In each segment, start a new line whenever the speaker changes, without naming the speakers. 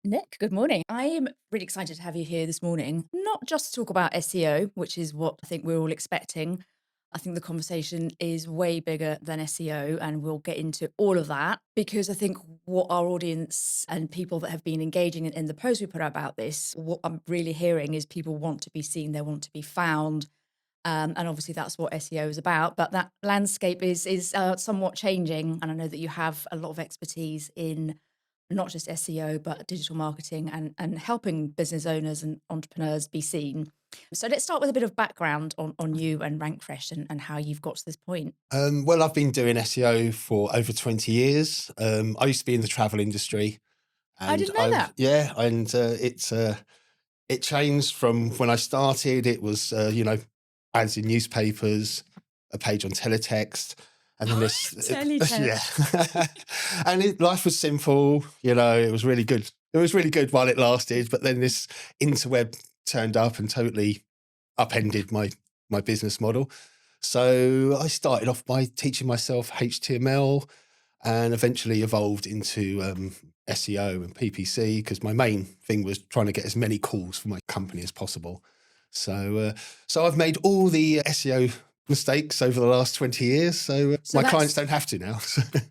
Nick, good morning. I'm really excited to have you here this morning, not just to talk about SEO, which is what I think we're all expecting. I think the conversation is way bigger than SEO, and we'll get into all of that because I think what our audience and people that have been engaging in the post we put out about this, what I'm really hearing is people want to be seen, they want to be found. And obviously that's what SEO is about, but that landscape is somewhat changing. And I know that you have a lot of expertise in not just SEO, but digital marketing and helping business owners and entrepreneurs be seen. So let's start with a bit of background on you and RankFresh and how you've got to this point.
Well, I've been doing SEO for over 20 years. I used to be in the travel industry,
I
and
didn't know that.
it changed from when I started. It was ads in newspapers, a page on teletext, and then this
Teletext.
yeah, and life was simple. It was really good. It was really good while it lasted, but then this interweb turned up and totally upended my business model. So I started off by teaching myself HTML and eventually evolved into SEO and PPC because my main thing was trying to get as many calls for my company as possible. So I've made all the SEO mistakes over the last 20 years. So
So
my clients
that's
don't have to now.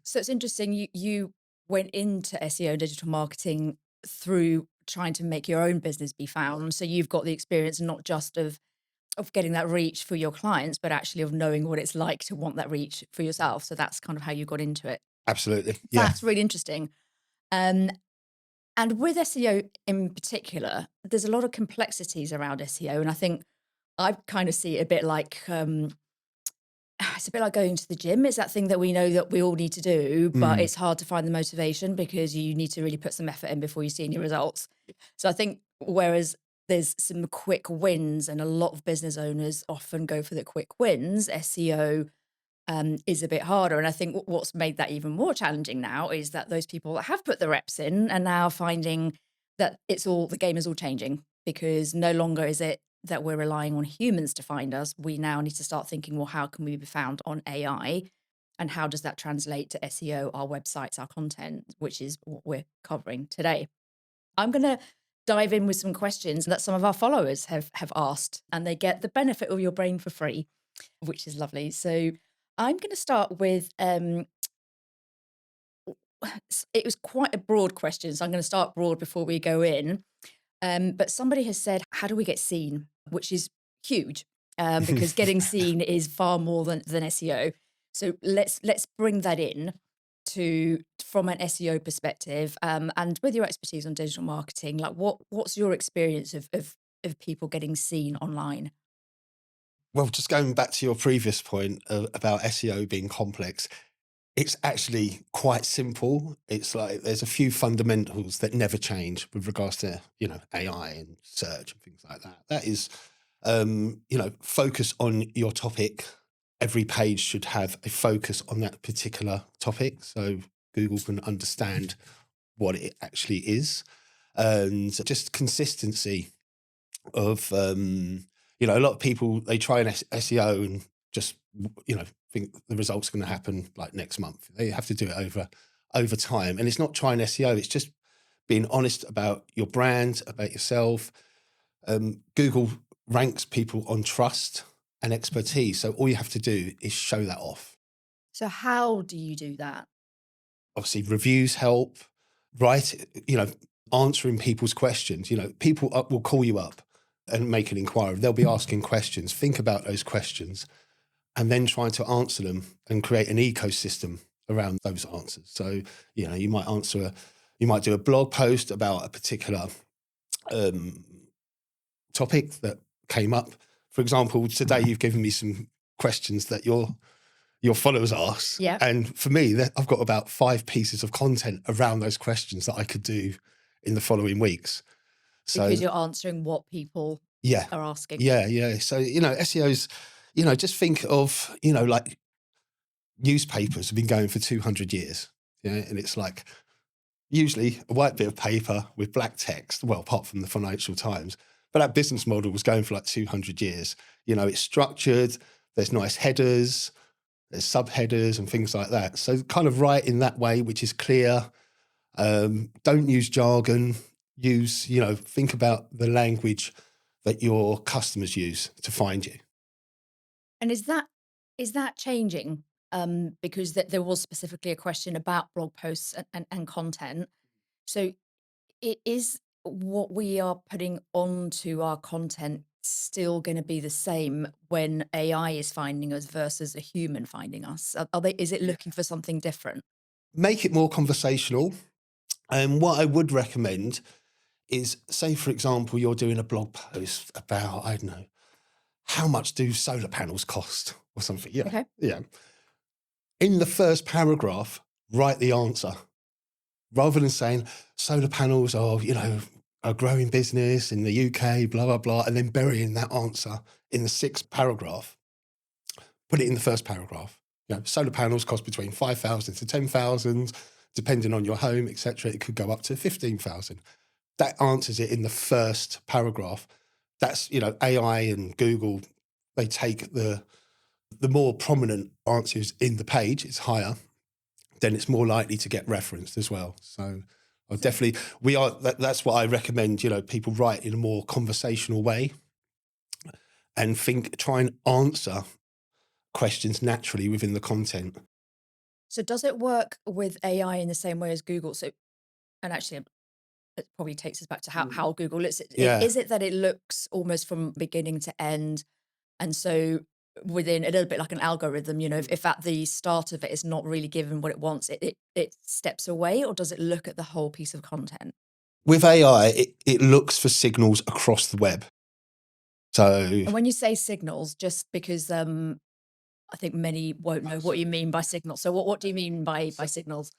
so it's interesting. You went into SEO digital marketing through trying to make your own business be found. So you've got the experience not just of getting that reach for your clients, but actually of knowing what it's like to want that reach for yourself. So that's kind of how you got into it.
Absolutely. Yeah.
That's really interesting. Um, and with SEO in particular, there's a lot of complexities around SEO. And I think I kind of see it a bit like it's a bit like going to the gym. It's that thing that we know that we all need to do, but
Mm.
it's hard to find the motivation because you need to really put some effort in before you see any results. So I think whereas there's some quick wins and a lot of business owners often go for the quick wins, SEO is a bit harder. And I think what's made that even more challenging now is that those people that have put the reps in are now finding that the game is all changing because no longer is it that we're relying on humans to find us. We now need to start thinking, well, how can we be found on AI? And how does that translate to SEO, our websites, our content, which is what we're covering today. I'm going to dive in with some questions that some of our followers have asked, and they get the benefit of your brain for free, which is lovely. So I'm going to start with it was quite a broad question, so I'm going to start broad before we go in. But somebody has said, "How do we get seen?" Which is huge because getting seen is far more than SEO. So let's bring that in to from an SEO perspective, and with your expertise on digital marketing, like what's your experience of people getting seen online?
Well, just going back to your previous point about SEO being complex, it's actually quite simple. It's like there's a few fundamentals that never change with regards to, AI and search and things like that. That is, focus on your topic. Every page should have a focus on that particular topic. So Google can understand what it actually is. And just consistency of, a lot of people, they try an SEO and just, think the results are going to happen like next month. They have to do it over time. And it's not trying SEO. It's just being honest about your brand, about yourself. Google ranks people on trust and expertise. So all you have to do is show that off.
So how do you do that?
Obviously, reviews help, right? Answering people's questions. People will call you up and make an inquiry. They'll be asking questions. Think about those questions and then trying to answer them and create an ecosystem around those answers. So, you might do a blog post about a particular topic that came up. For example, today you've given me some questions that your followers ask.
Yeah,
And for me, I've got about 5 pieces of content around those questions that I could do in the following weeks. So
because you're answering what people
yeah,
are asking.
yeah. So, SEO's, just think of, like newspapers have been going for 200 years. And it's like usually a white bit of paper with black text, well, apart from the Financial Times, but that business model was going for like 200 years. It's structured, there's nice headers, there's subheaders and things like that. So kind of write in that way, which is clear. Don't use jargon. Use, think about the language that your customers use to find you.
And is that changing? Because there was specifically a question about blog posts and content. So it is what we are putting onto our content still going to be the same when AI is finding us versus a human finding us? Are they? Is it looking for something different?
Make it more conversational. And what I would recommend is, say, for example, you're doing a blog post about, I don't know, how much do solar panels cost or something? Yeah.
Okay.
Yeah. In the first paragraph, write the answer rather than saying solar panels are, a growing business in the UK, blah, blah, blah, and then burying that answer in the sixth paragraph. Put it in the first paragraph. Solar panels cost between 5,000 to 10,000, depending on your home, etc. It could go up to 15,000. That answers it in the first paragraph. That's, AI and Google, they take the more prominent answers in the page, it's higher, then it's more likely to get referenced as well. So I
So,
definitely, that's what I recommend, people write in a more conversational way and try and answer questions naturally within the content.
so does it work with AI in the same way as Google? So, and actually, it probably takes us back to how Google looks.
Yeah.
Is it that it looks almost from beginning to end? And so within a little bit like an algorithm, if at the start of it is not really given what it wants, it steps away, or does it look at the whole piece of content?
With AI, it looks for signals across the web. So
And when you say signals, just because I think many won't know what you mean by signals. So what do you mean by signals?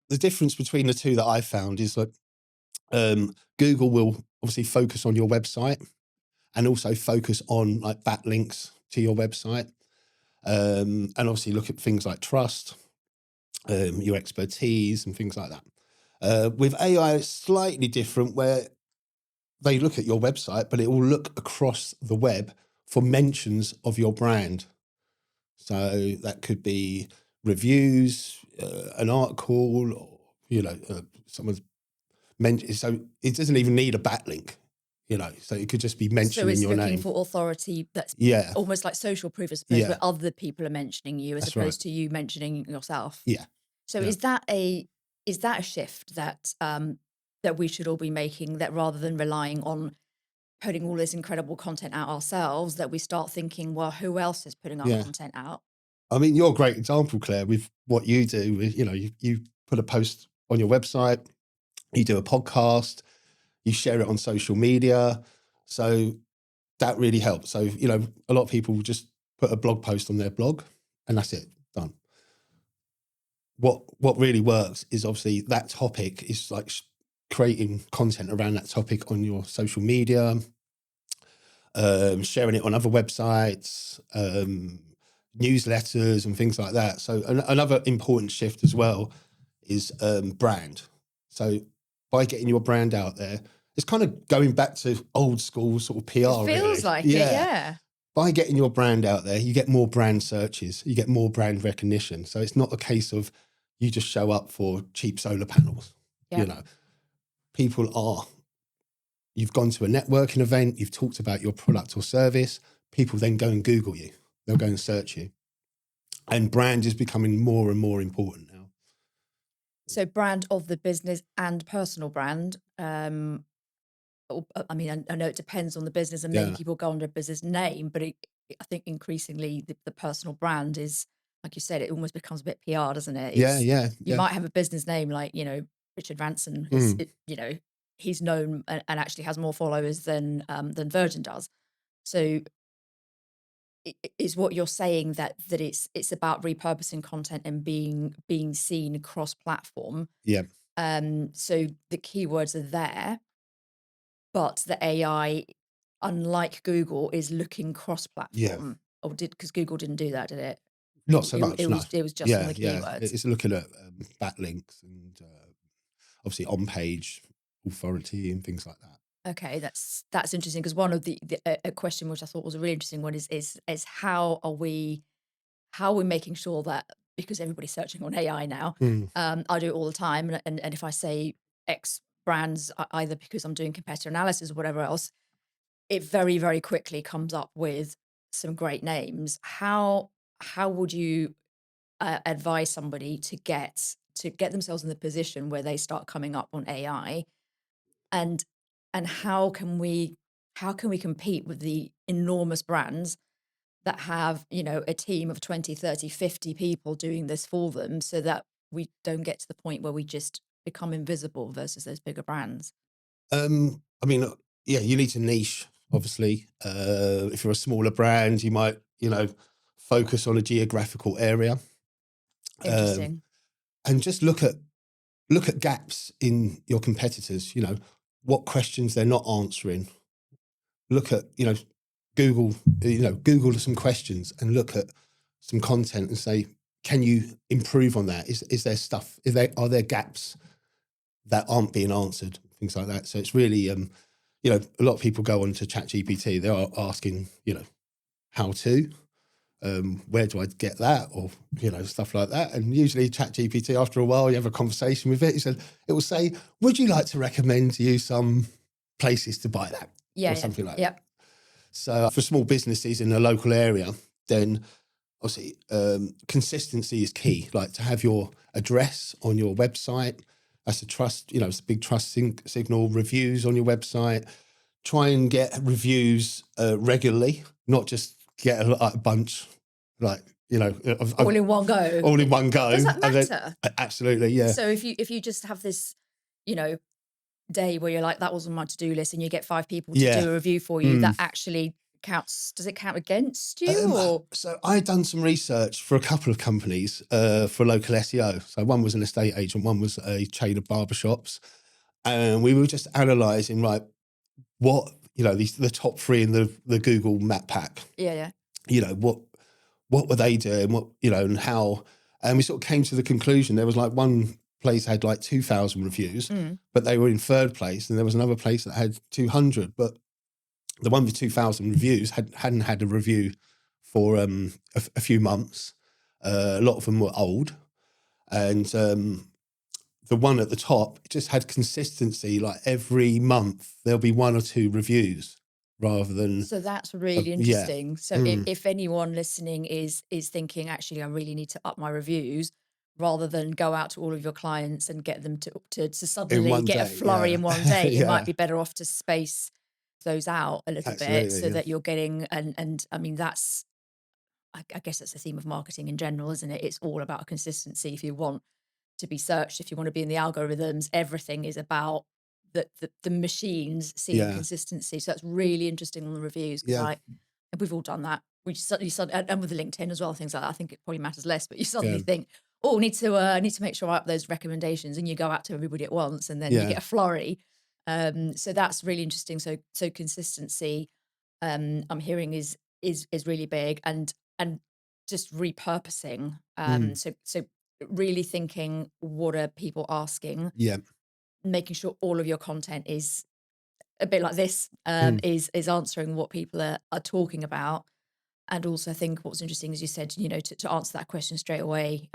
the difference between the two that I found is that Google will obviously focus on your website and also focus on like backlinks to your website, and obviously look at things like trust, your expertise, and things like that. With AI, it's slightly different, where they look at your website, but it will look across the web for mentions of your brand. So that could be reviews, an article, or someone's mentioned. So it doesn't even need a backlink, So it could just be
So
mentioning
it's
your
looking
name.
for authority that's
Yeah,
almost like social proof, I suppose, where
yeah,
other people are mentioning you as
that's right.
opposed to you mentioning yourself.
Yeah,
So
yeah,
is that a shift that we should all be making, that rather than relying on putting all this incredible content out ourselves, that we start thinking, well, who else is putting our
yeah.
content out?
I mean, you're a great example, Claire, with what you do. You put a post on your website, you do a podcast, you share it on social media. So that really helps. So, a lot of people will just put a blog post on their blog and that's it, done. What really works is obviously that topic is like creating content around that topic on your social media, sharing it on other websites, newsletters, and things like that. So another important shift as well is brand. So by getting your brand out there, it's kind of going back to old school sort of
It
PR,
feels
really.
like it,
Yeah.
yeah.
By getting your brand out there, you get more brand searches, you get more brand recognition. So it's not a case of you just show up for cheap solar panels.
Yeah.
You know, people are, you've gone to a networking event, you've talked about your product or service, people then go and Google you, they'll go and search you. And brand is becoming more and more important now.
So brand of the business and personal brand. I mean, I know it depends on the business, and many
Yeah.
people go under a business name, but I think increasingly the personal brand is, like you said, it almost becomes a bit PR, doesn't it?
Yeah,
It's,
yeah,
you
yeah.
might have a business name like, Richard Ranson is,
Mm,
he's known and actually has more followers than Virgin does. So is what you're saying that it's about repurposing content and being seen cross platform.
yeah,
So the keywords are there, but the AI, unlike Google, is looking
yeah.
cross-platform. Or because Google didn't do that, did it?
Not so
It
much, no.
was just on
Yeah,
the
yeah.
keywords.
It's looking at backlinks and obviously on-page authority and things like that.
Okay, that's interesting, because one of a question which I thought was a really interesting one is how are we making sure that, because everybody's searching on AI now,
Mm.
I do it all the time, and if I say X brands, either because I'm doing competitor analysis or whatever else, it very, very quickly comes up with some great names. How would you advise somebody to get themselves in the position where they start coming up on AI, and how can we compete with the enormous brands that have, you know, a team of 20, 30, 50 people doing this for them, so that we don't get to the point where we just become invisible versus those bigger brands?
I mean, yeah, you need to niche, obviously. If you're a smaller brand, you might, focus on a geographical area, um,
Interesting.
and just look at gaps in your competitors. What questions they're not answering. Look at, Google, Google some questions and look at some content and say, can you improve on that? Is there stuff? Are there gaps that aren't being answered? Things like that. So it's really, a lot of people go on to ChatGPT. They are asking, how to, where do I get that, or stuff like that. And usually ChatGPT, after a while, you have a conversation with it. It will say, "Would you like to recommend to you some places to buy that?"
Yeah,
or
yeah,
something like
yeah.
that. So for small businesses in a local area, then obviously consistency is key. Like to have your address on your website. That's a trust, it's a big trust signal. Reviews on your website. Try and get reviews regularly, not just get a bunch, like,
All in one go.
all in one go.
Does that
And then,
matter?
absolutely, yeah.
So if you just have this, you know, day where you're like, that was on my to-do list, and you get 5 people to
Yeah.
do a review for you, that
Mm.
actually counts. Does it count against you, or?
So I done some research for a couple of companies for local SEO. So one was an estate agent, one was a chain of barbershops. And we were just analysing, right, what, the top three in the Google map pack,
Yeah, yeah.
What were they doing, and how, and we sort of came to the conclusion there was like one place had like 2,000 reviews,
Mm.
but they were in third place, and there was another place that had 200, but the one with 2,000 reviews hadn't had a review for a few months. A lot of them were old, and the one at the top just had consistency. Like every month there'll be one or two reviews rather than
So that's really
yeah.
interesting. So
Mm.
if anyone listening is thinking, actually, I really need to up my reviews, rather than go out to all of your clients and get them to
In
suddenly
one
get a
day,
flurry
yeah.
in one day, it might
Yeah,
be better off to space those out a little bit,
absolutely,
so
yeah.
that you're getting, and I mean, that's, I guess that's the theme of marketing in general, isn't it? It's all about consistency. If you want to be searched, if you want to be in the algorithms, everything is about the machines seeing
Yeah,
consistency. So that's really interesting on the reviews, because
yeah,
and we've all done that. We just suddenly, and with LinkedIn as well, things like that. I think it probably matters less, but you
yeah,
suddenly think, oh, I need to make sure I up those recommendations, and you go out to everybody at once, and then you
yeah,
get a flurry. So that's really interesting. So consistency, I'm hearing is really big, and just repurposing.
mm,
So really thinking, what are people asking,
yeah,
making sure all of your content is a bit like this,
mm,
is answering what people are talking about. And also, I think what's interesting is you said, to answer that question straight away.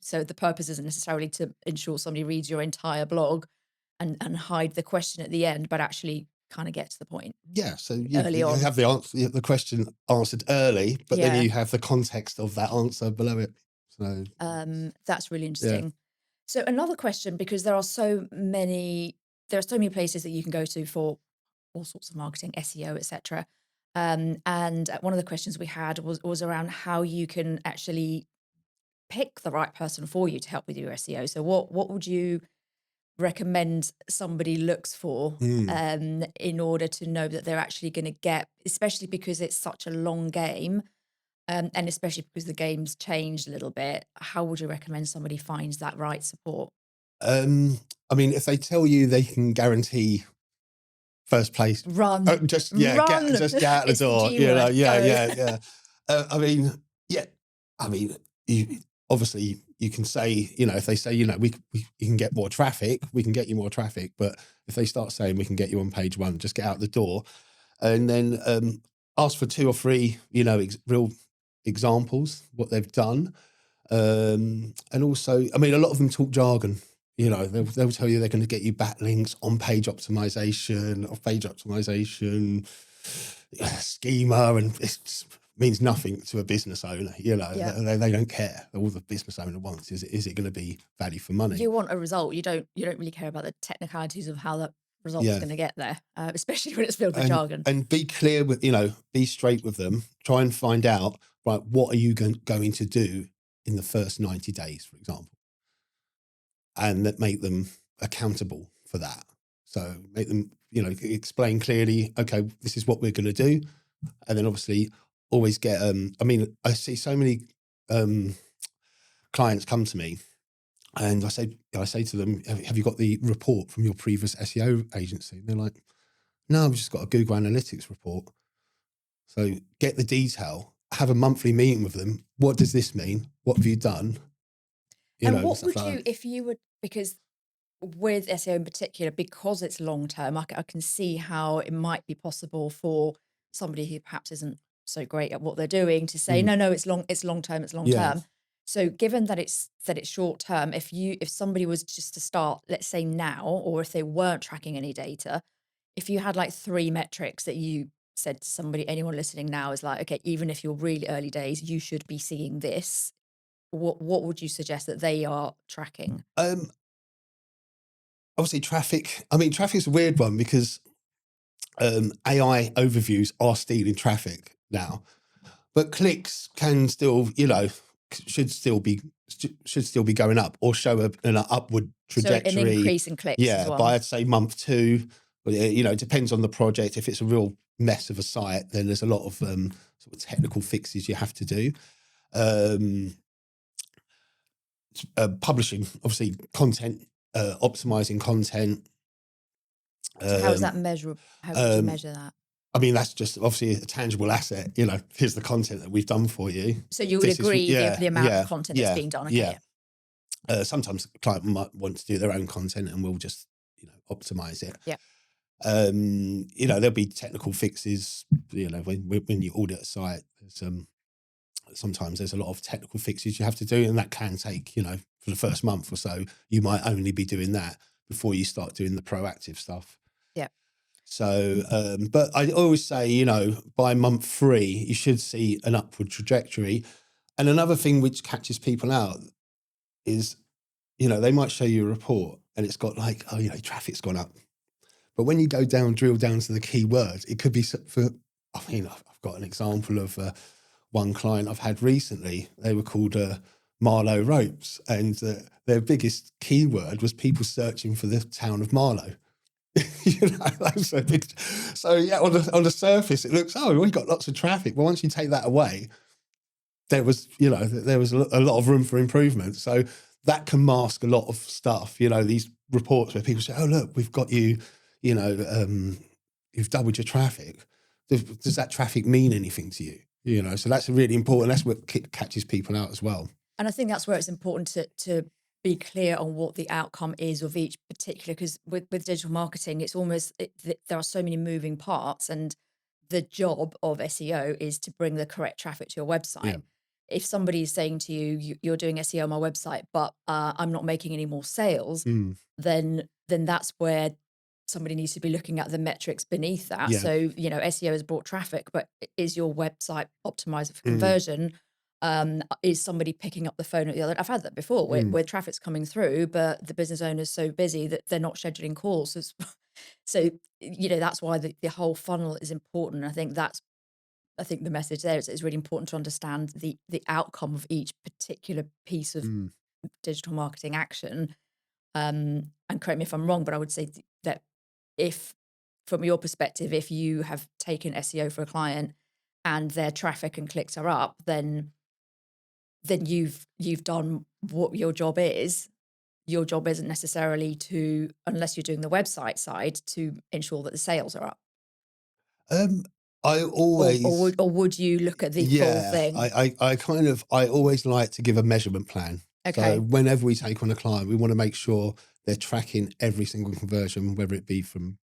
So the purpose isn't necessarily to ensure somebody reads your entire blog and hide the question at the end, but actually kind of get to the point
yeah. So
early
you
on.
have the answer, the question answered early, but then
Yeah.
you have the context of that answer below it. So
That's really
yeah,
interesting. So another question, because there are so many places that you can go to for all sorts of marketing, SEO, etc. And one of the questions we had was around how you can actually pick the right person for you to help with your SEO. So what would you recommend somebody looks for,
mm.
in order to know that they're actually going to get, especially because it's such a long game, and especially because the game's changed a little bit, how would you recommend somebody finds that right support?
Um, I mean, if they tell you they can guarantee first place,
Run,
just yeah,
run.
just get out the
It's the
door.
G word.
Yeah,
Go.
yeah, yeah. I mean, yeah, I mean, you, obviously you can say, if they say, we you can get more traffic, we can get you more traffic. But if they start saying we can get you on page one, just get out the door, and then ask for two or three, real. examples, what they've done. And also, I mean, a lot of them talk jargon. You know, they'll tell you they're going to get you backlinks, on-page optimization, off-page optimization, schema, and it just means nothing to a business owner. You know,
Yeah.
they don't care. All the business owner wants is it going to be value for money?
You want a result. You don't really care about the technicalities of how that result's
Yeah.
going to get there, especially when it's filled with
and
jargon.
and be clear with, be straight with them. Try and find out, right, what are you going to do in the first 90 days, for example, and that make them accountable for that. So make them, explain clearly, okay, this is what we're going to do. And then obviously always get, I mean, I see so many clients come to me and I say to them, have you got the report from your previous SEO agency? And they're like, no, I've just got a Google Analytics report. So get the detail, have a monthly meeting with them. What does this mean? What have you done?
And what
Stuff
would
like
you,
that.
if you would, because with SEO in particular, because it's long term, I can see how it might be possible for somebody who perhaps isn't so great at what they're doing to say,
Mm,
no, it's long term, it's long
yeah.
term. So given that it's short term, if somebody was just to start, let's say now, or if they weren't tracking any data, if you had like 3 metrics that you said to somebody, anyone listening now is like, okay, even if you're really early days, you should be seeing this. What would you suggest that they are tracking?
Um, Obviously traffic. I mean, traffic's a weird one because AI overviews are stealing traffic now, but clicks can still, should still be going up or show an upward
So an
trajectory.
increase in clicks as
Yeah,
well.
by I'd say month 2. But it depends on the project. If it's a real mess of a site, then there's a lot of sort of technical fixes you have to do. Um, Publishing, obviously, content, optimizing content.
So how is that
Um,
measurable? How would you
um,
measure that?
I mean, that's just obviously a tangible asset. Here's the content that we've done for you.
So you would
This is,
agree
yeah,
the amount of
yeah,
content that's
yeah,
being done. Okay,
yeah.
yeah.
Sometimes the client might want to do their own content and we'll just, optimize it.
Yeah.
There'll be technical fixes, when you audit a site, sometimes there's a lot of technical fixes you have to do, and that can take, for the first month or so, you might only be doing that before you start doing the proactive stuff.
Yeah.
So, but I always say, by month 3, you should see an upward trajectory. And another thing which catches people out is, they might show you a report and it's got like, oh, traffic's gone up. But when you go down, drill down to the keywords, it could be I've got an example of one client I've had recently. They were called Marlow Ropes, and their biggest keyword was people searching for the town of Marlow. That's so big. So yeah, on the surface, it looks, oh, we've got lots of traffic. Well, once you take that away, there was a lot of room for improvement. So that can mask a lot of stuff. These reports where people say, oh, look, we've got you, you've doubled your traffic. Does that traffic mean anything to you? So that's really important. That's what catches people out as well.
And I think that's where it's important to be clear on what the outcome is of each particular, because with digital marketing, it's almost, there are so many moving parts, and the job of SEO is to bring the correct traffic to your
Yeah.
website. If somebody is saying to you, you're doing SEO on my website, but I'm not making any more sales,
Mm.
then that's where somebody needs to be looking at the metrics beneath that.
Yeah.
So, SEO has brought traffic, but is your website optimized for
Mm.
conversion? Is somebody picking up the phone at the other? I've had that before where traffic's coming through, but the business owner's so busy that they're not scheduling calls. So, that's why the whole funnel is important. I think the message there is it's really important to understand the outcome of each particular piece of
Mm.
digital marketing action. And correct me if I'm wrong, but I would say that if, from your perspective, if you have taken SEO for a client and their traffic and clicks are up, then you've done what your job is. Your job isn't necessarily to, unless you're doing the website side, to ensure that the sales are up.
I always,
Or would you look at the full
yeah,
thing?
I always like to give a measurement plan. So
Okay.
whenever we take on a client, we want to make sure they're tracking every single conversion, whether it be from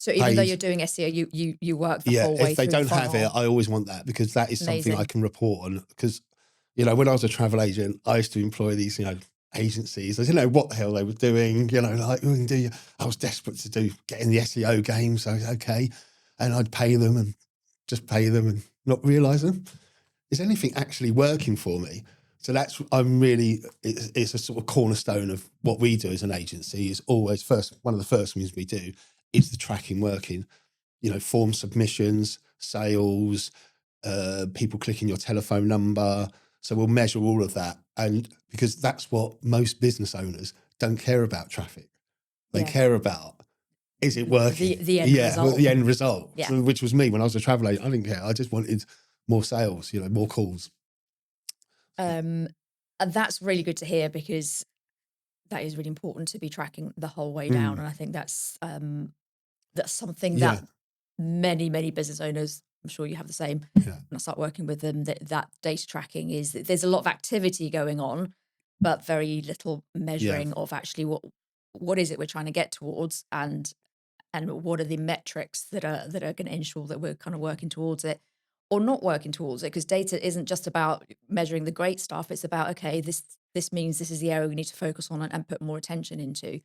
So even though
paid.
you're doing SEO, you work the
Yeah,
whole way
if they
through the
don't have it,
funnel.
I always want that because that is something I
Amazing.
can report on. Because, when I was a travel agent, I used to employ these, agencies. I didn't know what the hell they were doing, like, "Oh, you do you-" I was desperate to get in the SEO game. So, okay. And I'd pay them and just pay them and not realize them. Is anything actually working for me? So it's a sort of cornerstone of what we do as an agency is always one of the first things we do is the tracking working, form submissions, sales, people clicking your telephone number. So we'll measure all of that. And because that's what most business owners don't care about traffic. They
Yeah.
care about, is it
The
working?
the end
Yeah, well,
result.
the end result,
Yeah.
so, which was me when I was a travel agent. I didn't care. I just wanted more sales, more calls. So,
Um, and that's really good to hear because that is really important to be tracking the whole way down.
mm,
And I think that's something
yeah,
that many business owners, I'm sure you have the same.
yeah,
When I start working with them, that data tracking is that there's a lot of activity going on, but very little
yeah.
measuring of actually what is it we're trying to get towards, and what are the metrics that are going to ensure that we're kind of working towards it or not working towards it, because data isn't just about measuring the great stuff. It's about, okay, this means this is the area we need to focus on and put more attention into.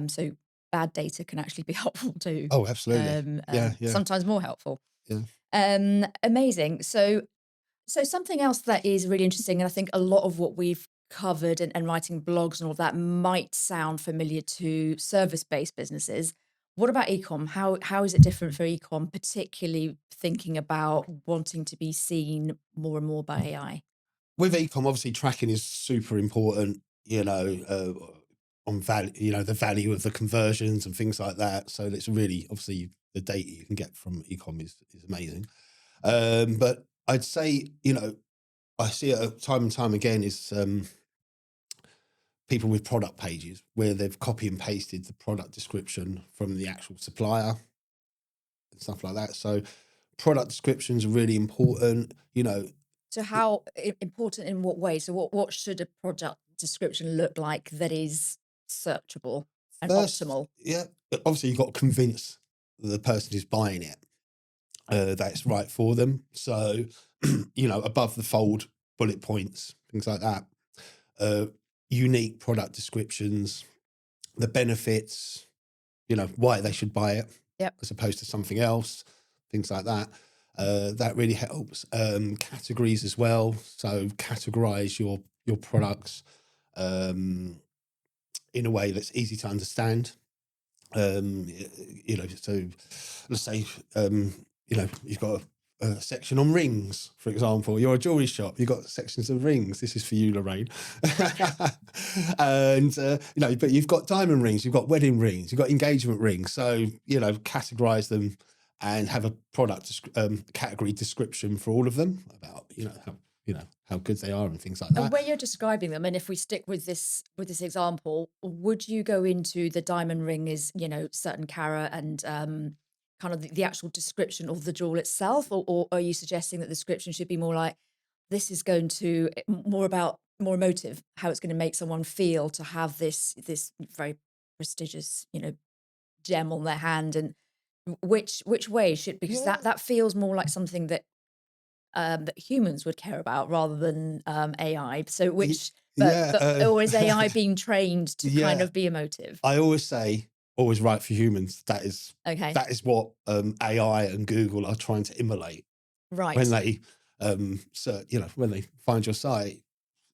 So bad data can actually be helpful too.
Oh, absolutely. Yeah, yeah,
Sometimes more helpful.
yeah.
Amazing. So something else that is really interesting, and I think a lot of what we've covered and writing blogs and all that might sound familiar to service-based businesses. What about ecom? How is it different for ecom, particularly thinking about wanting to be seen more and more by AI?
With ecom, obviously tracking is super important, on value, the value of the conversions and things like that. So it's really, obviously, the data you can get from ecom is amazing. But I'd say, I see it time and time again is people with product pages where they've copy and pasted the product description from the actual supplier and stuff like that. So product descriptions are really important.
So how important in what way? So what should a product description look like that is searchable and
First,
optimal?
yeah, obviously you've got to convince the person who's buying it that it's right for them. So, above the fold, bullet points, things like that. Uh, Unique product descriptions, the benefits, why they should buy it
Yep.
as opposed to something else, things like that. That really helps. Categories as well. So categorize your products um, in a way that's easy to understand. So let's say, you've got a section on rings, for example. You're a jewelry shop, you've got sections of rings. This is for you, Lorraine. And, but you've got diamond rings, you've got wedding rings, you've got engagement rings. So, categorize them and have a category description for all of them about, how good they are and things like
And
that.
where you're describing them, and if we stick with this example, would you go into the diamond ring is, certain carat and kind of the actual description of the jewel itself, or are you suggesting that the description should be more like this is going to more emotive, how it's going to make someone feel to have this very prestigious, gem on their hand, and which way should, because
Yeah.
that feels more like something that humans would care about rather than AI. So
Y-
which,
Yeah.
or is AI being trained to kind
Yeah.
of be emotive?
I always say, always right for humans. That is
Okay,
that is what AI and Google are trying to emulate when
right.
they when they find your site.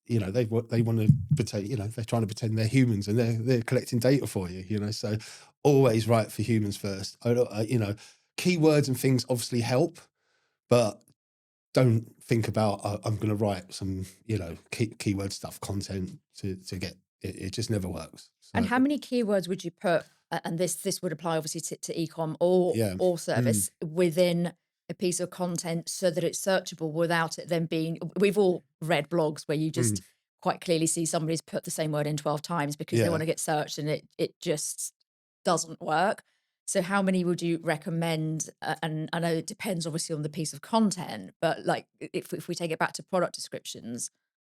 They want to pretend. They're trying to pretend they're humans and they're collecting data for you. So always right for humans first. Keywords and things obviously help, but don't think about I'm going to write some keyword stuff content to get it. It just never works.
And
So
how many keywords would you put? And this would apply obviously to ecom or
yeah.
or
Mm,
service within a piece of content so that it's searchable without it then being. We've all read blogs where you
mm,
just quite clearly see somebody's put the same word in 12 times because they
yeah.
want to get searched and it just doesn't work. So how many would you recommend? And I know it depends obviously on the piece of content, but like if we take it back to product descriptions,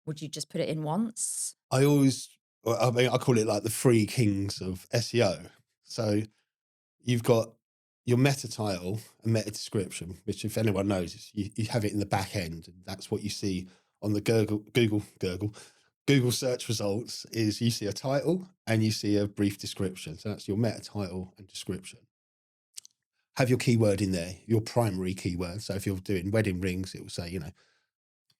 would you just put it in once?
I mean, I call it like the three kings of SEO. So you've got your meta title and meta description, which if anyone knows, you have it in the back end, and that's what you see on the Google search results. Is you see a title and you see a brief description. So that's your meta title and description. Have your keyword in there, your primary keyword. So if you're doing wedding rings, it will say,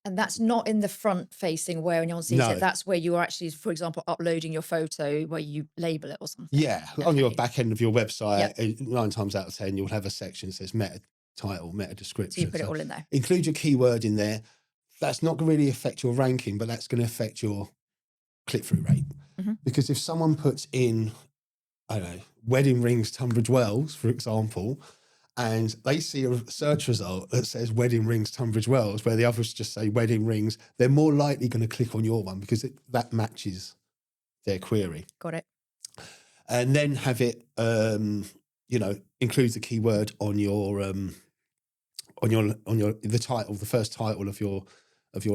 And that's not in the front facing where anyone sees it.
no,
That's where you're actually, for example, uploading your photo where you label it or something.
yeah, on your
Okay.
back end of your website,
Yep.
9 times out of 10, you'll have a section that says meta title, meta
So you
description.
put it
So
all in there.
include your keyword in there. That's not going to really affect your ranking, but that's going to affect your click-through rate.
Mm-hmm.
Because if someone puts in, I don't know, wedding rings, Tunbridge Wells, for example, and they see a search result that says wedding rings, Tunbridge Wells, where the others just say wedding rings, they're more likely going to click on your one because that matches their query.
Got it.
And then have it, include the keyword on your the title, the first title of your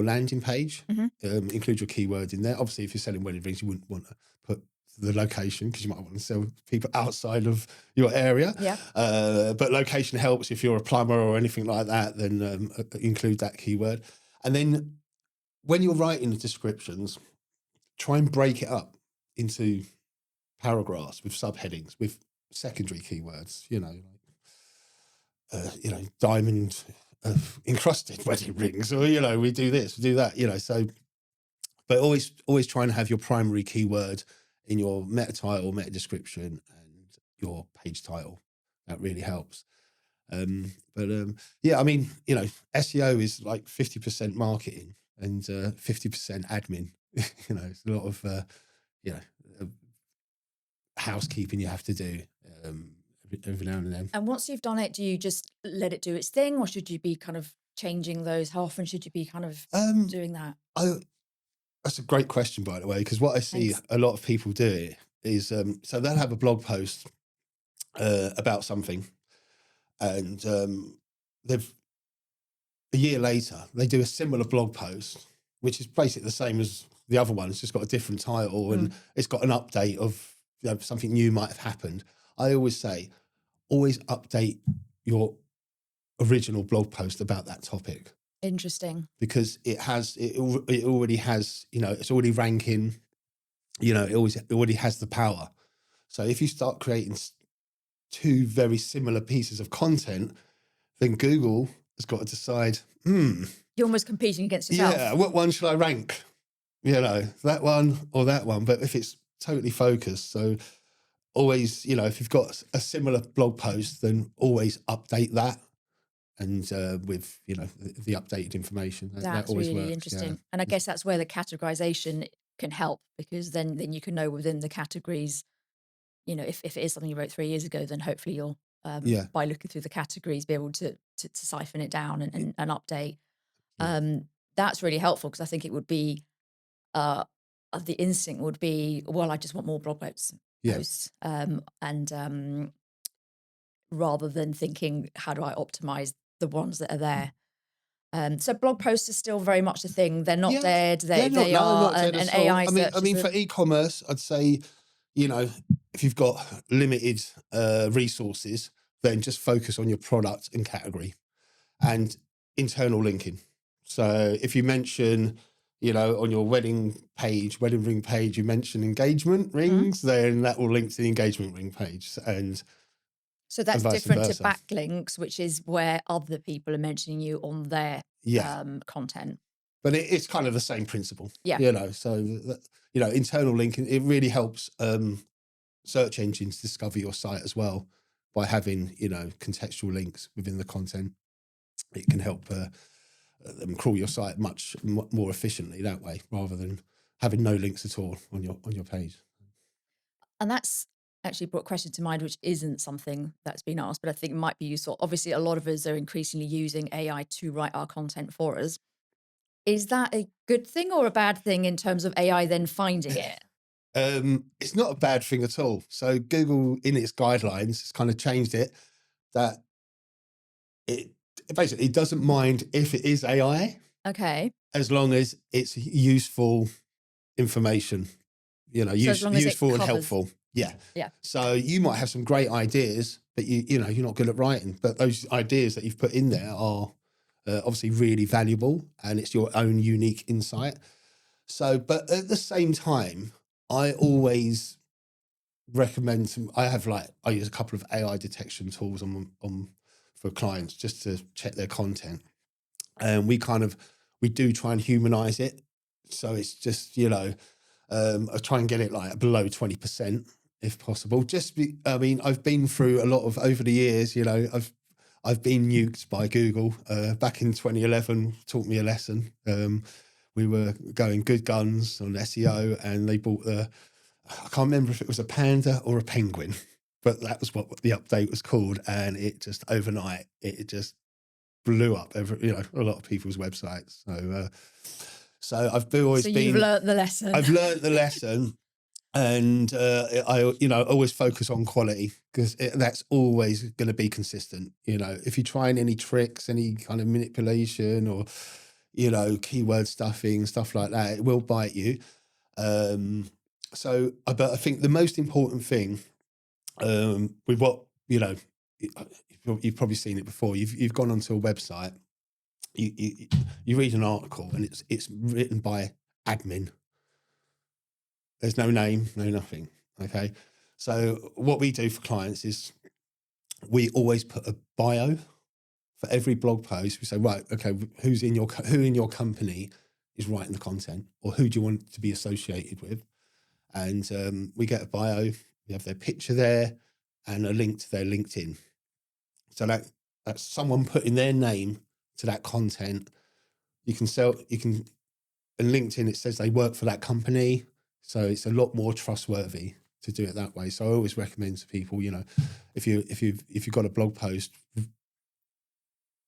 landing page.
Mm-hmm.
Include your keyword in there. Obviously, if you're selling wedding rings, you wouldn't want to put the location because you might want to sell people outside of your area.
Yeah.
But location helps if you're a plumber or anything like that. Then include that keyword. And then when you're writing the descriptions, try and break it up into paragraphs with subheadings with secondary keywords. Diamond encrusted wedding rings, or we do this, we do that. So, but always try and have your primary keyword in your meta title, meta description, and your page title. That really helps. Yeah, I mean, SEO is like 50% marketing and 50% admin. It's a lot of housekeeping you have to do every now and then.
And once you've done it, do you just let it do its thing, or should you be kind of changing those? How often should you be kind of doing that?
That's a great question, by the way, because what I see
Thanks.
a lot of people do is so they'll have a blog post about something, and they've a year later they do a similar blog post, which is basically the same as the other one. It's just got a different title and it's got an update of something new might have happened. I always say, always update your original blog post about that topic.
Interesting.
Because it already has, it's already ranking, it already has the power. So if you start creating two very similar pieces of content, then Google has got to decide,
You're almost competing against yourself.
yeah, what one should I rank? That one or that one. But if it's totally focused, so always, if you've got a similar blog post, then always update that. And with the updated information, that always
really
works.
interesting.
Yeah.
And I guess that's where the categorization can help, because then you can know within the categories, if it is something you wrote 3 years ago, then hopefully you'll
Yeah.
by looking through the categories be able to siphon it down and update.
Yeah.
That's really helpful, because I think it would be the instinct would be, well, I just want more blog posts,
Yeah.
and rather than thinking, how do I optimize the ones that are there? So blog posts are still very much a thing. They're not dead. They are
not dead
an
at all.
AI search.
I mean, for e-commerce, I'd say, if you've got limited resources, then just focus on your product and category and internal linking. So if you mention, on your wedding ring page, you mention engagement rings, then that will link to the engagement ring page. And
so that's
vice
different to
versa.
backlinks, which is where other people are mentioning you on their content.
But it's kind of the same principle.
Yeah.
So internal linking, it really helps search engines discover your site as well by having contextual links within the content. It can help them crawl your site much more efficiently that way, rather than having no links at all on your page.
And that's actually brought a question to mind, which isn't something that's been asked, but I think it might be useful. Obviously, a lot of us are increasingly using AI to write our content for us. Is that a good thing or a bad thing in terms of AI then finding it?
It's not a bad thing at all. So Google, in its guidelines, has kind of changed it that it basically doesn't mind if it is AI,
Okay.
as long as it's useful information,
So as long as it
useful and
covers
helpful. Yeah.
Yeah.
So you might have some great ideas, but you know, you're not good at writing. But those ideas that you've put in there are obviously really valuable, and it's your own unique insight. So, but at the same time, I always recommend some. I use a couple of AI detection tools on for clients just to check their content, and we do try and humanize it. So it's just, you know, I try and get it like below 20% if possible. I mean, I've been through a lot of over the years. You know, I've been nuked by Google. Back in 2011, taught me a lesson. We were going good guns on SEO, and they bought I can't remember if it was a panda or a penguin, but that was what the update was called, and it just overnight it just blew up a lot of people's websites. So
So you've learnt the lesson.
I've learned the lesson, and I always focus on quality, because that's always going to be consistent. You know, if you're trying any tricks, any kind of manipulation, or keyword stuffing, stuff like that, it will bite you. But I think the most important thing with what you've probably seen it before. You've gone onto a website, you you read an article, and it's written by admin. There's no name, no nothing. Okay. So what we do for clients is we always put a bio for every blog post. We say, right, okay, who in your company is writing the content, or who do you want to be associated with? And we get a bio, we have their picture there, and a link to their LinkedIn. So that's someone putting their name to that content. In LinkedIn, it says they work for that company. So it's a lot more trustworthy to do it that way. So I always recommend to people, if you've got a blog post,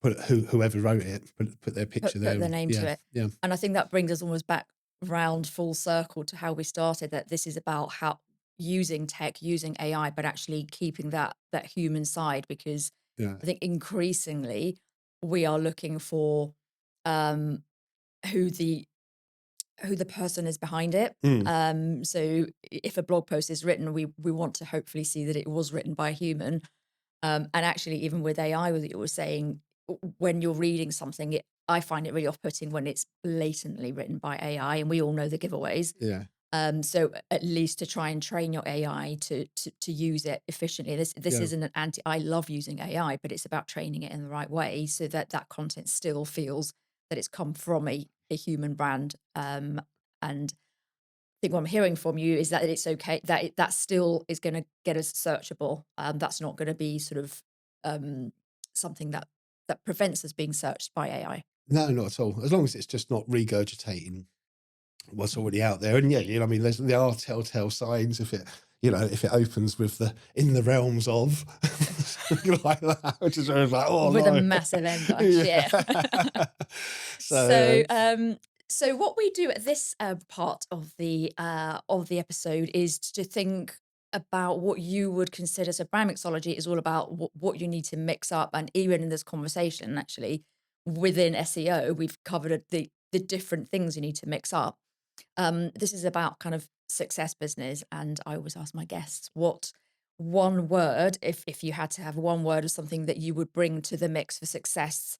put whoever wrote it, put their picture there.
Put their name to it.
Yeah.
And I think that brings us almost back round full circle to how we started, that this is about how using tech, using AI, but actually keeping that human side, because
Yeah.
I think increasingly we are looking for who the person is behind it. So if a blog post is written, we want to hopefully see that it was written by a human. And actually, even with AI, what you were saying, when you're reading something, I find it really off-putting when it's blatantly written by AI, and we all know the giveaways.
Yeah.
So at least to try and train your AI to use it efficiently. This
Yeah.
isn't an anti. I love using AI, but it's about training it in the right way so that that content still feels that it's come from a human brand. And I think what I'm hearing from you is that it's okay, that that still is going to get us searchable. That's not going to be sort of something that prevents us being searched by AI.
No, not at all. As long as it's just not regurgitating what's already out there. And yeah, I mean, there are telltale signs if it opens with in the realms of like that, which is always like, oh,
with
no.
a massive end dash, yeah.
So,
So what we do at this part of the episode is to think about what you would consider. So brand mixology is all about what you need to mix up, and even in this conversation, actually, within SEO, we've covered the different things you need to mix up. This is about kind of success business, and I always ask my guests what one word, if you had to have one word of something that you would bring to the mix for success,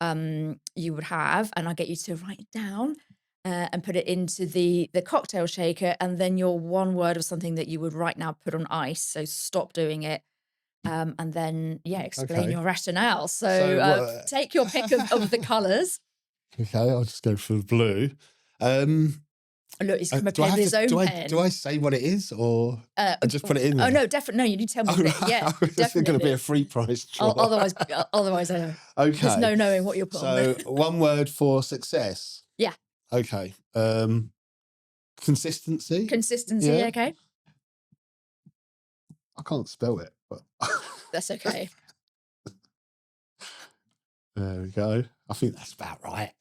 you would have, and I'll get you to write it down and put it into the cocktail shaker, and then your one word of something that you would right now put on ice. So stop doing it. And then, explain
Okay.
your rationale. So
So,
take your pick of the colours.
okay, I'll just go for the blue.
Look, he's come
Do I
prepared
have
with his own pen.
do I say what it is, or I just put it in there?
Oh no, definitely. No, you need to tell me. Yeah,
It's
definitely.
going to be a free price draw.
Otherwise, I know.
Okay.
There's no knowing what you'll put on there.
So one word for success.
Yeah.
Okay. Consistency.
Consistency.
Yeah.
Okay.
I can't spell it, but
That's okay.
there we go. I think that's about right.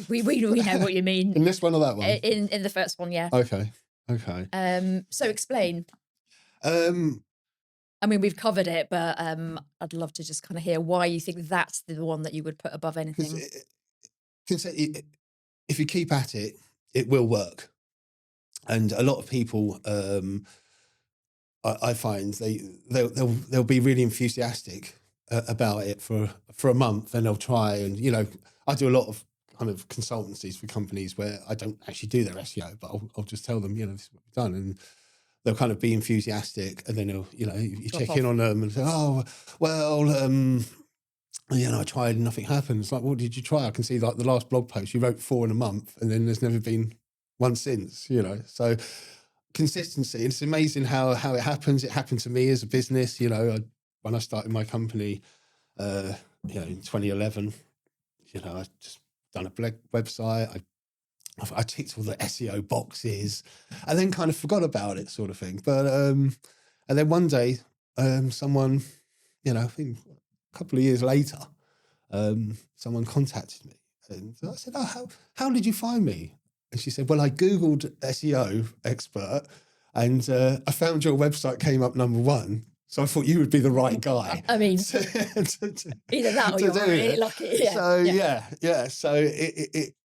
We know what you mean.
In this one or that one?
In the first one, yeah.
Okay.
So explain. I mean, we've covered it, but I'd love to just kind of hear why you think that's the one that you would put above anything.
If you keep at it, it will work. And a lot of people I find they'll be really enthusiastic about it for a month, and they'll try. And I do a lot of kind of consultancies for companies where I don't actually do their SEO, but I'll just tell them, this is what we've done, and they'll kind of be enthusiastic, and then they'll, you
Drop
check in
off.
on them and say, oh, well, I tried and nothing happened. It's like, what did you try? I can see like the last blog post you wrote 4 in a month, and then there's never been one since. So consistency. It's amazing how it happens. It happened to me as a business. When I started my company, in 2011, I just done a blog website. I ticked all the SEO boxes, and then kind of forgot about it, sort of thing. But and then one day, someone, I think a couple of years later, someone contacted me, and I said, "Oh, how did you find me?" And she said, "Well, I googled SEO expert, and I found your website came up number one. So I thought you would be the right guy
I mean,
to
either that or
do
you're really
it."
lucky. Yeah,
So
yeah.
yeah. So it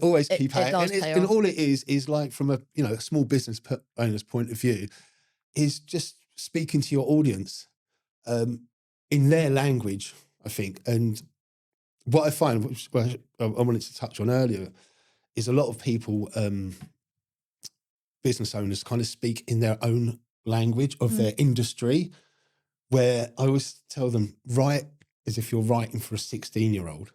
always keep
It
at it,
does pay
and
off.
all it is like from a small business owner's point of view, is just speaking to your audience um, in their language, I think. And what I find, which I wanted to touch on earlier, is a lot of people, business owners, kind of speak in their own language of
Mm.
their industry. Where I always tell them, write as if you're writing for a 16-year-old.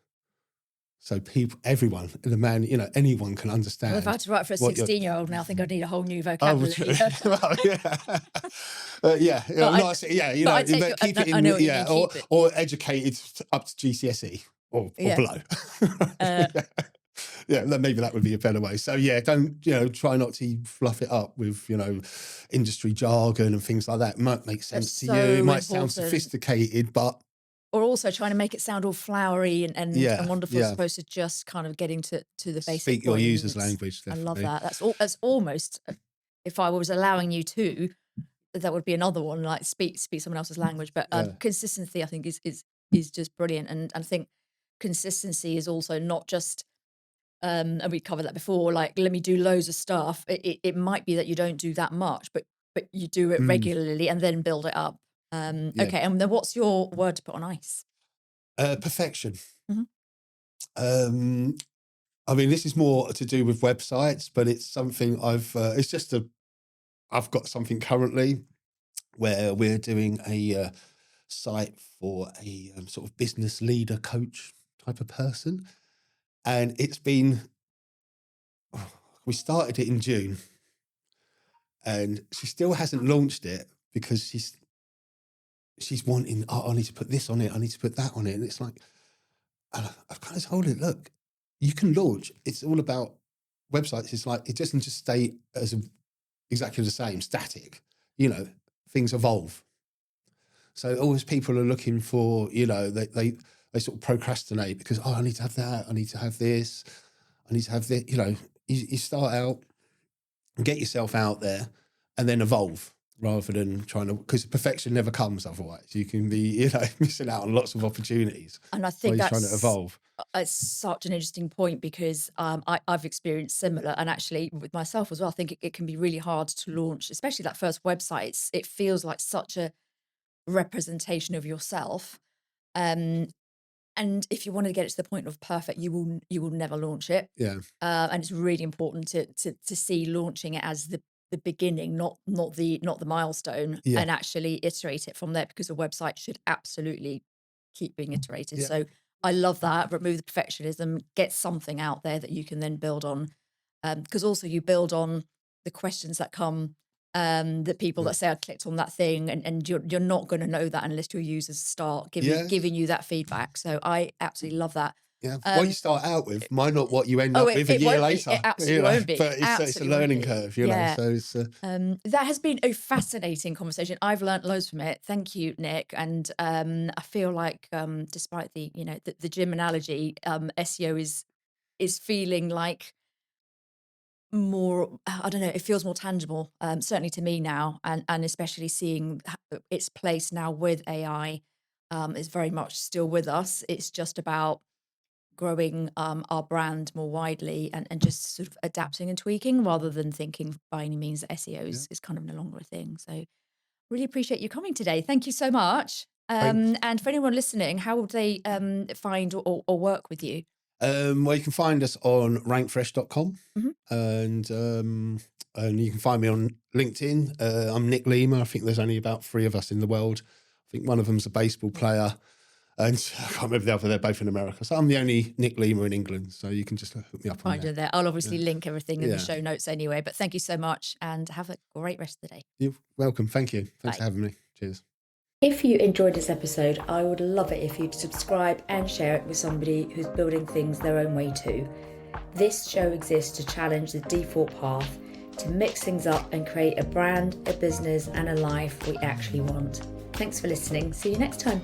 So everyone, the man, anyone can
Well, if I
understand
had to write for a
what you're.
16-year-old now, I think I'd need a whole new
Oh, true.
vocabulary.
Well, yeah,
But I,
nice. Yeah,
but I take
but keep it
I
in.
know what you
Yeah,
mean.
or
Keep it.
or educated up to GCSE or
Yeah.
below.
Uh,
Yeah. Yeah, maybe that would be a better way. So yeah, don't try not to fluff it up with industry jargon and things like that. It might make
that's
sense to you. It
so
might sound
important.
sophisticated, but
Or also trying to make it sound all flowery and
yeah,
wonderful, as
yeah.
opposed to just kind of getting to the basic
Speak your user's
points.
language,
I love
definitely.
that. That's almost, if I was allowing you to, that would be another one, like speak someone else's language. But
Yeah,
consistency, I think, is just brilliant. And I think consistency is also not just, and we covered that before, like, let me do loads of stuff. It might be that you don't do that much, but you do it
mm,
regularly and then build it up.
yeah.
Okay, and then what's your word to put on ice?
Perfection.
Mhm.
Um, I mean, this is more to do with websites, but it's something it's just I've got something currently where we're doing a site for a sort of business leader coach type of person. And it's been, we started it in June, and she still hasn't launched it because she's wanting, oh, I need to put this on it, I need to put that on it. And it's like, I've kind of told her, look, you can launch. It's all about websites. It's like, it doesn't just stay exactly the same, static. Things evolve. So always people are looking for, they sort of procrastinate because, oh, I need to have that, I need to have this, I need to have this. You start out and get yourself out there, and then evolve, rather than trying to, because perfection never comes otherwise. You can be, missing out on lots of opportunities
And I
while
think
you're trying to
that's
evolve.
it's such an interesting point because I've experienced similar, and actually with myself as well. I think it can be really hard to launch, especially that first website. It feels like such a representation of yourself. Um, and if you want to get it to the point of perfect, you will never launch it.
Yeah.
And it's really important to see launching it as the beginning, not the milestone,
Yeah.
and actually iterate it from there, because a website should absolutely keep being iterated.
Yeah.
So I love that. Remove the perfectionism, get something out there that you can then build on. Because also you build on the questions that come, the people
Yeah.
that say I clicked on that thing, and you're not going to know that unless your users start giving
Yeah.
giving you that feedback. So I absolutely love that.
Yeah. What you
Um,
start out with might not what you end
Oh,
up
it
with a
it
year
won't be. It
later,
absolutely won't be.
but it's a
Absolutely won't
learning
be.
curve,
Yeah.
so it's,
That has been a fascinating conversation. I've learnt loads from it. Thank you, Nick. And I feel like, despite the gym analogy, SEO is feeling like more. I don't know. It feels more tangible, certainly to me now, and especially seeing its place now with AI. Is very much still with us. It's just about growing our brand more widely, and just sort of adapting and tweaking, rather than thinking by any means that SEO
yeah.
is kind of no longer a thing. So Really appreciate you coming today. Thank you so much.
Thanks.
And for anyone listening, how would they find or work with you?
Well, you can find us on rankfresh.com,
Mhm.
and you can find me on LinkedIn. I'm Nick Lima. I think there's only about 3 of us in the world. I think one of them's a baseball player, and I can't remember the other. They're both in America. So I'm the only Nick Lima in England. So you can just hook me up on
Find
there.
you there. I'll
Yeah.
obviously link everything in the
Yeah.
show notes anyway. But thank you so much and have a great rest of the day.
You're welcome. Thank you. Thanks
Bye.
for having me. Cheers.
If you enjoyed this episode, I would love it if you'd subscribe and share it with somebody who's building things their own way too. This show exists to challenge the default path, to mix things up and create a brand, a business, and a life we actually want. Thanks for listening. See you next time.